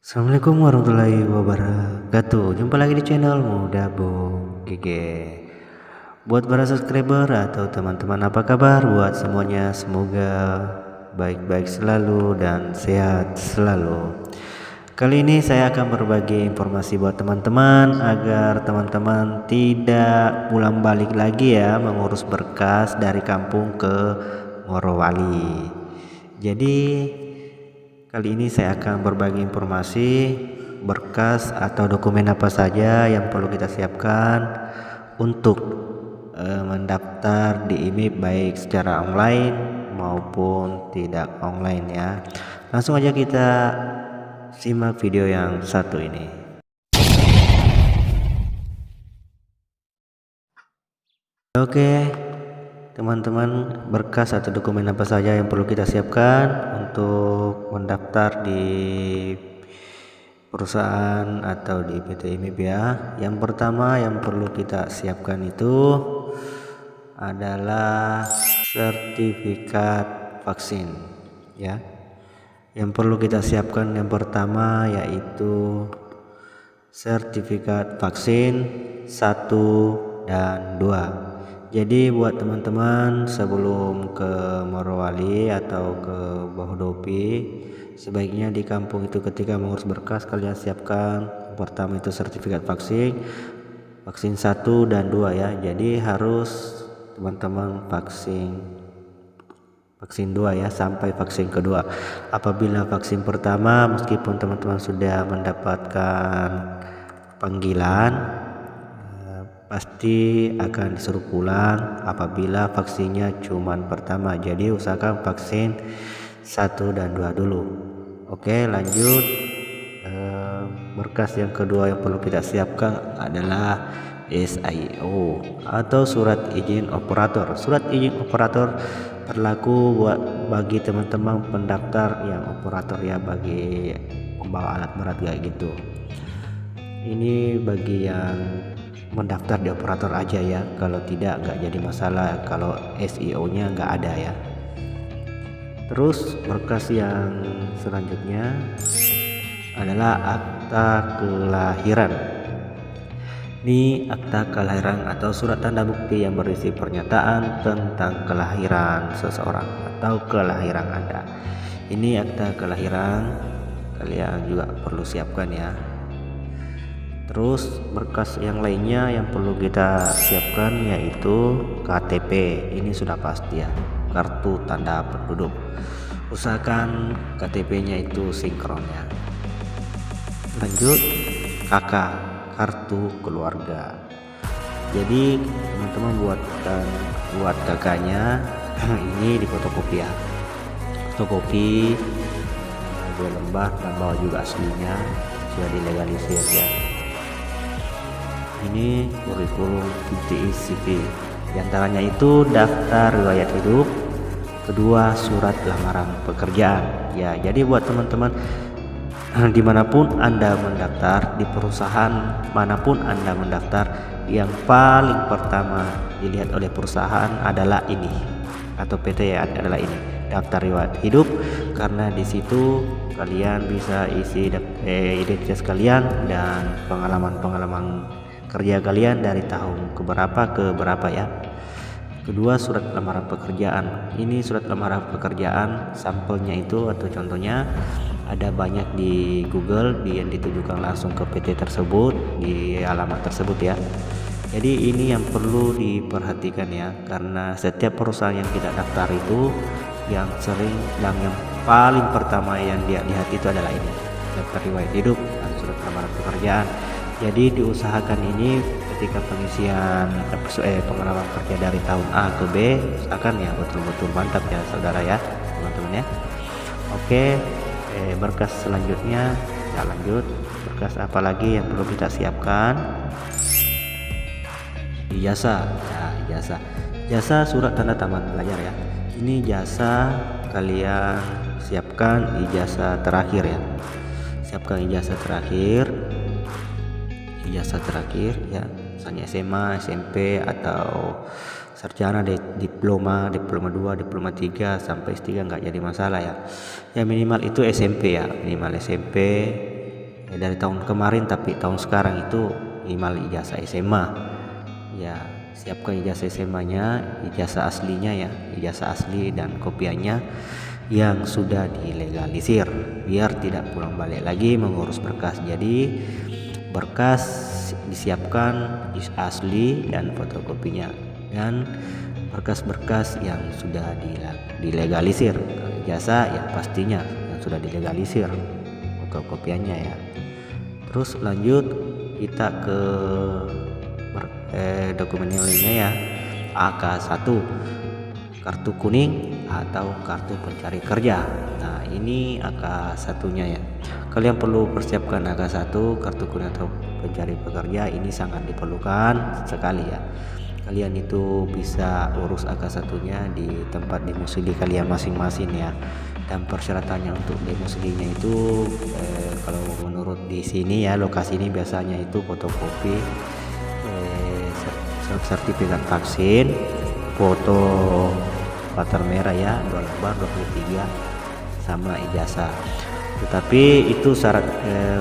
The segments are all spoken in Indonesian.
Assalamualaikum warahmatullahi wabarakatuh. Jumpa lagi di channel Muda Bung Gege. Buat para subscriber atau teman-teman, apa kabar buat semuanya? Semoga baik-baik selalu dan sehat selalu. Kali ini saya akan berbagi informasi buat teman-teman agar teman-teman tidak pulang balik lagi ya mengurus berkas dari kampung ke Morowali. Jadi kali ini saya akan berbagi informasi berkas atau dokumen apa saja yang perlu kita siapkan untuk mendaftar di IMIP baik secara online maupun tidak online ya. Langsung aja kita simak video yang satu ini. Oke, teman-teman, berkas atau dokumen apa saja yang perlu kita siapkan untuk mendaftar di perusahaan atau di PT IMIP ya. Yang pertama yang perlu kita siapkan itu adalah sertifikat vaksin ya. Yang perlu kita siapkan yang pertama yaitu sertifikat vaksin 1 dan 2. Jadi buat teman-teman sebelum ke Morowali atau ke Bahodopi, sebaiknya di kampung itu ketika mengurus berkas kalian siapkan pertama itu sertifikat vaksin 1 dan 2 ya. Jadi harus teman-teman vaksin 2 ya sampai vaksin kedua. Apabila vaksin pertama meskipun teman-teman sudah mendapatkan panggilan, pasti akan disuruh pulang apabila vaksinnya cuman pertama. Jadi usahakan vaksin 1 dan 2 dulu. Oke, lanjut. Berkas yang kedua yang perlu kita siapkan adalah SIO atau surat izin operator. Surat izin operator berlaku bagi teman-teman pendaftar yang operator ya, bagi pembawa alat berat kayak gitu. Ini bagi yang mendaftar di operator aja ya, kalau tidak nggak jadi masalah kalau SIO nya nggak ada ya. Terus berkas yang selanjutnya adalah akta kelahiran. Ini akta kelahiran atau surat tanda bukti yang berisi pernyataan tentang kelahiran seseorang atau kelahiran Anda. Ini akta kelahiran, kalian juga perlu siapkan ya. Terus berkas yang lainnya yang perlu kita siapkan yaitu KTP. Ini sudah pasti ya, kartu tanda penduduk. Usahakan KTP-nya itu sinkron ya. Lanjut, KK, kartu keluarga. Jadi teman-teman buat KK-nya ini di fotokopi ya. Fotokopi 2 lembar dan bawa juga aslinya sudah dilegalisir ya. Ini kurikulum VTI CV. Di antaranya itu daftar riwayat hidup, kedua surat lamaran pekerjaan ya. Jadi buat teman-teman dimanapun Anda mendaftar, di perusahaan manapun Anda mendaftar, yang paling pertama dilihat oleh perusahaan adalah ini atau PT ya, adalah ini daftar riwayat hidup, karena di situ kalian bisa isi identitas kalian dan pengalaman kerja kalian dari tahun keberapa ke berapa ya. Kedua surat lamaran pekerjaan. Ini surat lamaran pekerjaan sampelnya itu atau contohnya ada banyak di Google yang ditujukan langsung ke PT tersebut di alamat tersebut ya. Jadi ini yang perlu diperhatikan ya, karena setiap perusahaan yang kita daftar itu yang sering dan yang paling pertama yang dia lihat itu adalah ini, daftar riwayat hidup dan surat lamaran pekerjaan. Jadi diusahakan ini ketika pengisian pengalaman kerja dari tahun A ke B, usahakan ya betul-betul mantap ya saudara ya, teman-teman ya. Oke, berkas selanjutnya kita lanjut. Berkas apa lagi yang perlu kita siapkan? Ijazah ya, ijazah surat tanda tamat pelajar ya. Ini ijazah kalian siapkan ijazah terakhir ya. Siapkan ijazah terakhir ya, misalnya SMA, SMP atau sarjana, diploma 2, diploma 3 sampai S3 nggak jadi masalah ya. Ya minimal itu SMP ya, minimal SMP dari tahun kemarin, tapi tahun sekarang itu minimal ijazah SMA ya. Siapkan ijazah SMA-nya, ijazah aslinya ya, ijazah asli dan kopiannya yang sudah dilegalisir, biar tidak pulang balik lagi mengurus berkas. Jadi berkas disiapkan asli dan fotokopinya, dan berkas-berkas yang sudah dilegalisir. Kalau ijazah ya pastinya yang sudah dilegalisir fotokopiannya ya. Terus lanjut kita ke dokumen lainnya ya. AK1, kartu kuning atau kartu pencari kerja. Nah ini AK1-nya ya. Kalian perlu persiapkan AK1, kartu kuning atau pencari pekerja. Ini sangat diperlukan sekali ya. Kalian itu bisa urus AK1-nya di tempat demusili kalian masing-masing ya. Dan persyaratannya untuk demusilinya itu kalau menurut di sini ya, lokasi ini biasanya itu fotokopi sertifikat vaksin, foto latar merah ya 2 lembar 23 sama ijazah. Tetapi itu syarat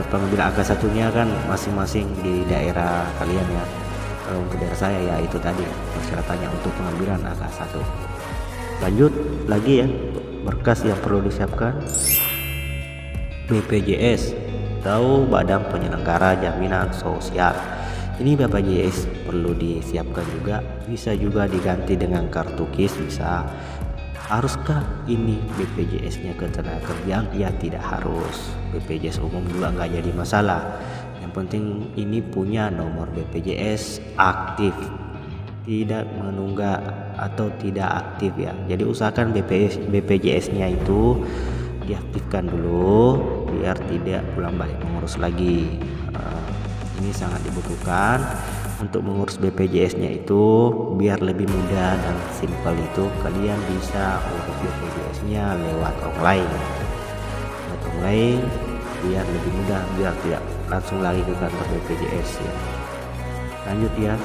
pengambilan AK1-nya kan masing-masing di daerah kalian ya. Kalau untuk daerah saya ya itu tadi persyaratannya untuk pengambilan AK1. Lanjut lagi ya, berkas yang perlu disiapkan BPJS atau Badan Penyelenggara Jaminan Sosial. Ini BPJS perlu disiapkan juga, bisa juga diganti dengan kartu KIS bisa. Haruskah ini BPJS-nya ketenagakerjaan? Ya tidak harus. BPJS umum juga nggak jadi masalah. Yang penting ini punya nomor BPJS aktif, tidak menunggak atau tidak aktif ya. Jadi usahakan BPJS-nya itu diaktifkan dulu biar tidak pulang balik mengurus lagi. Ini sangat dibutuhkan untuk mengurus BPJS-nya itu biar lebih mudah dan simpel. Itu kalian bisa urus BPJS-nya lewat online. Biar lebih mudah, biar tidak langsung lagi ke kantor BPJS ya. Lanjut ya,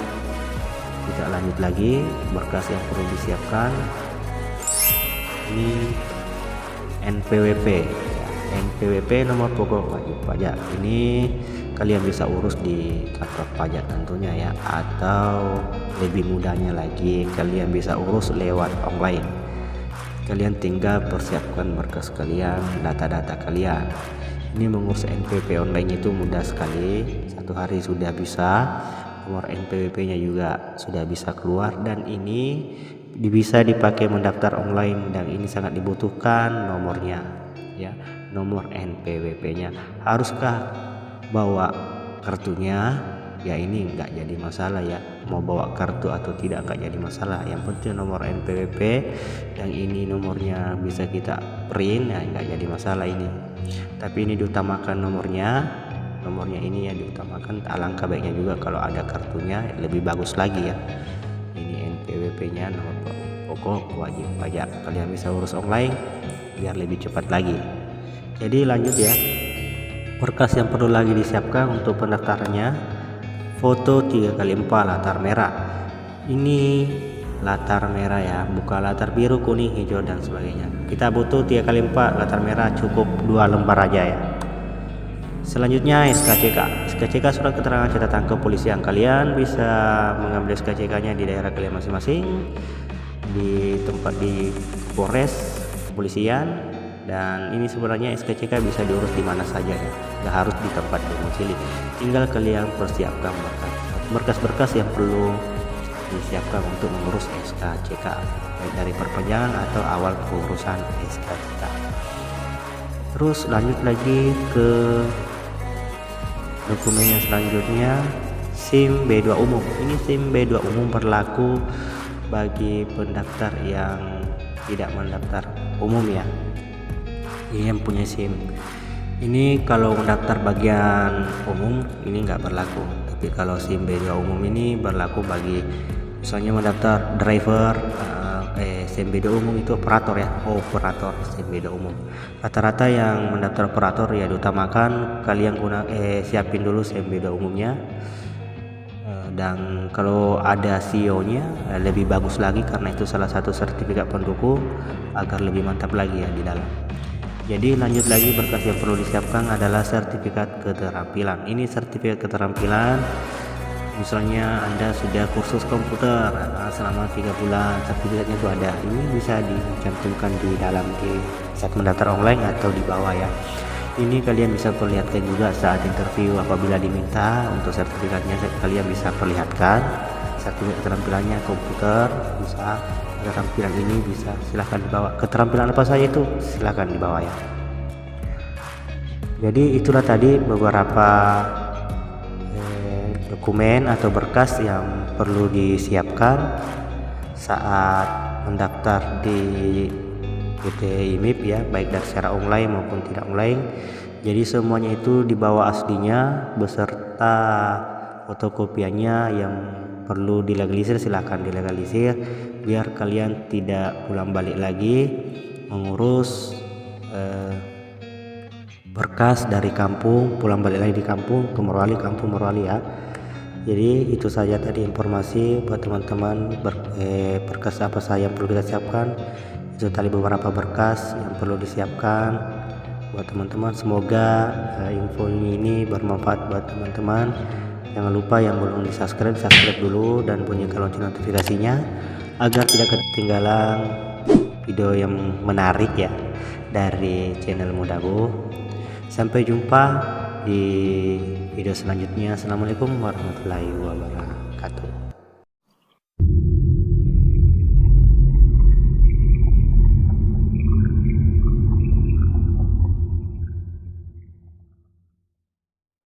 kita lanjut lagi. Berkas yang perlu disiapkan ini NPWP ya. NPWP nomor pokok wajib pajak. Ini kalian bisa urus di kantor pajak tentunya ya, atau lebih mudahnya lagi kalian bisa urus lewat online. Kalian tinggal persiapkan berkas kalian, data-data kalian. Ini mengurus NPWP online itu mudah sekali, 1 hari sudah bisa. Nomor NPWP-nya juga sudah bisa keluar, dan ini bisa dipakai mendaftar online, dan ini sangat dibutuhkan nomornya ya, nomor NPWP-nya. Haruskah bawa kartunya? Ya ini nggak jadi masalah ya, mau bawa kartu atau tidak nggak jadi masalah. Yang penting nomor NPWP, dan ini nomornya bisa kita print ya, nggak jadi masalah ini. Tapi ini diutamakan nomornya ini ya diutamakan. Alangkah baiknya juga kalau ada kartunya, lebih bagus lagi ya. Ini NPWP-nya nomor pokok wajib pajak, kalian bisa urus online biar lebih cepat lagi. Jadi lanjut ya, berkas yang perlu lagi disiapkan untuk pendaftarannya, foto 3x4 latar merah. Ini latar merah ya, bukan latar biru, kuning, hijau dan sebagainya. Kita butuh 3x4 latar merah, cukup 2 lembar aja ya. Selanjutnya SKCK surat keterangan catatan kepolisian. Kalian bisa mengambil SKCK-nya di daerah kalian masing-masing, di tempat di Polres, kepolisian. Dan ini sebenarnya SKCK bisa diurus di mana saja ya, nggak harus di tempat domisili. Tinggal kalian persiapkan berkas-berkas yang perlu disiapkan untuk mengurus SKCK, baik dari perpanjangan atau awal pengurusan SKCK. Terus lanjut lagi ke dokumen yang selanjutnya, SIM B2 umum. Ini SIM B2 umum berlaku bagi pendaftar yang tidak mendaftar umum ya. Ini yang punya SIM. Ini kalau mendaftar bagian umum ini nggak berlaku, tapi kalau SIM B2 umum ini berlaku bagi misalnya mendaftar driver. SIM B2 umum itu operator ya, operator SIM B2 umum. Rata-rata yang mendaftar operator ya diutamakan kalian siapin dulu SIM B2 umumnya. Dan kalau ada CEO-nya lebih bagus lagi, karena itu salah satu sertifikat pendukung agar lebih mantap lagi ya di dalam. Jadi lanjut lagi, berkas yang perlu disiapkan adalah sertifikat keterampilan. Ini sertifikat keterampilan, misalnya Anda sudah kursus komputer selama 3 bulan, sertifikatnya itu ada. Ini bisa dicantumkan di dalam di saat mendaftar online atau di bawah ya. Ini kalian bisa perlihatkan juga saat interview apabila diminta untuk sertifikatnya. Kalian bisa perlihatkan sertifikat keterampilannya komputer, bisa keterampilan ini bisa silahkan dibawa. Keterampilan apa saja itu silahkan dibawa ya. Jadi itulah tadi beberapa dokumen atau berkas yang perlu disiapkan saat mendaftar di PT IMIP ya, baik dari secara online maupun tidak online. Jadi semuanya itu dibawa aslinya beserta fotokopiannya. Yang perlu dilegalisir silahkan dilegalisir, biar kalian tidak pulang balik lagi mengurus berkas dari kampung, pulang balik lagi di kampung ke Morowali, kampung Morowali ya. Jadi itu saja tadi informasi buat teman-teman, berkas apa saja yang perlu kita siapkan. Itu tadi beberapa berkas yang perlu disiapkan buat teman-teman. Semoga info ini bermanfaat buat teman-teman. Jangan lupa yang belum subscribe dulu dan bunyikan lonceng notifikasinya agar tidak ketinggalan video yang menarik ya dari channel Mudabu. Sampai jumpa di video selanjutnya. Assalamualaikum warahmatullahi wabarakatuh.